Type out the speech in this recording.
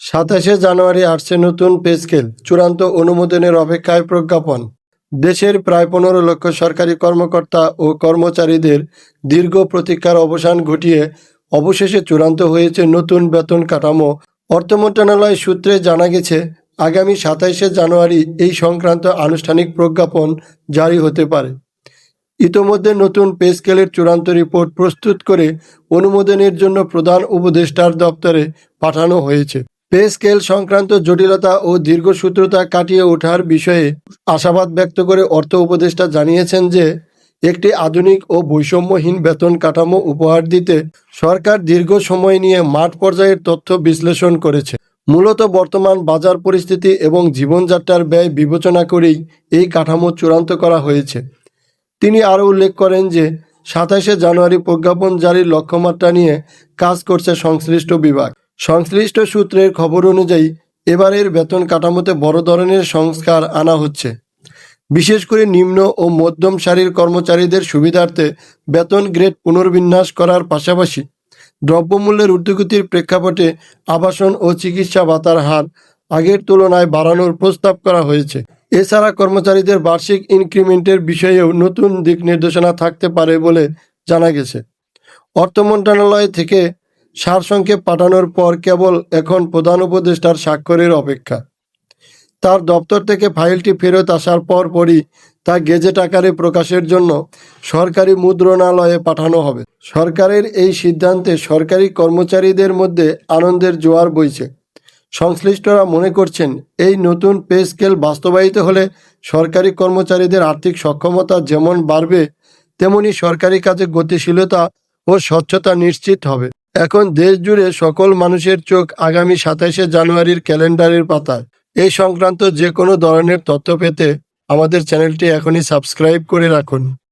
27 জানুয়ারি আসছে নতুন pay scale, চূড়ান্ত অনুমোদনের অপেক্ষায় প্রজ্ঞাপন। দেশের প্রায় 15 লক্ষ সরকারি কর্মকর্তা ও কর্মচারীদের দীর্ঘ প্রতীক্ষার অবসান ঘটিয়ে অবশেষে চূড়ান্ত হয়েছে নতুন বেতন কাঠামো। অর্থ মন্ত্রণালয় সূত্রে জানা গেছে, আগামী 27 জানুয়ারি এই সংক্রান্ত আনুষ্ঠানিক প্রজ্ঞাপন জারি হতে পারে। ইতোমধ্যে নতুন পে স্কেলের চূড়ান্ত রিপোর্ট প্রস্তুত করে অনুমোদনের জন্য প্রধান উপদেষ্টার দপ্তরে পাঠানো হয়েছে। পে স্কেল সংক্রান্ত জটিলতা ও দীর্ঘসূত্রতা কাটিয়ে ওঠার বিষয়ে আশাবাদ ব্যক্ত করে অর্থ উপদেষ্টা জানিয়েছেন যে একটি আধুনিক ও বৈষম্যহীন বেতন কাঠামো উপহার দিতে সরকার দীর্ঘ সময় নিয়ে মাঠ পর্যায়ের তথ্য বিশ্লেষণ করেছে। মূলত বর্তমান বাজার পরিস্থিতি এবং জীবনযাত্রার ব্যয় বিবেচনা করেই এই কাঠামো চূড়ান্ত করা হয়েছে। তিনি আরও উল্লেখ করেন যে 27 জানুয়ারি প্রজ্ঞাপন জারির লক্ষ্যমাত্রা নিয়ে কাজ করছে সংশ্লিষ্ট বিভাগ। সংশ্লিষ্ট সূত্রের খবর অনুযায়ী এবারের বেতন কাঠামোতে বড় ধরনের সংস্কার আনা হচ্ছে। বিশেষ করে নিম্ন ও মধ্যম সারির কর্মচারীদের সুবিধার্থে বেতন গ্রেড পুনর্বিন্যাস করার পাশাপাশি দ্রব্যমূল্যের ঊর্ধ্বগতির প্রেক্ষাপটে আবাসন ও চিকিৎসা ভাতার হার আগের তুলনায় বাড়ানোর প্রস্তাব করা হয়েছে। এছাড়া কর্মচারীদের বার্ষিক ইনক্রিমেন্টের বিষয়েও নতুন দিক নির্দেশনা থাকতে পারে বলে জানা গেছে। অর্থ মন্ত্রণালয় থেকে সারসংক্ষেপ পাঠানোর পর কেবল এখন প্রধান উপদেষ্টার স্বাক্ষরের অপেক্ষা। তার দপ্তর থেকে ফাইলটি ফেরত আসার পরপরই তা গেজেট আকারে প্রকাশের জন্য সরকারি মুদ্রণালয়ে পাঠানো হবে। সরকারের এই সিদ্ধান্তে সরকারি কর্মচারীদের মধ্যে আনন্দের জোয়ার বইছে। সংশ্লিষ্টরা মনে করছেন, এই নতুন পে স্কেল বাস্তবায়িত হলে সরকারি কর্মচারীদের আর্থিক সক্ষমতা যেমন বাড়বে, তেমনি সরকারি কাজে গতিশীলতা ও স্বচ্ছতা নিশ্চিত হবে। এখন দেশ জুড়ে সকল মানুষের চোখ আগামী 27 জানুয়ারির ক্যালেন্ডারের পাতায়। এই সংক্রান্ত যে কোনো ধরনের তথ্য পেতে আমাদের চ্যানেলটি এখনই সাবস্ক্রাইব করে রাখুন।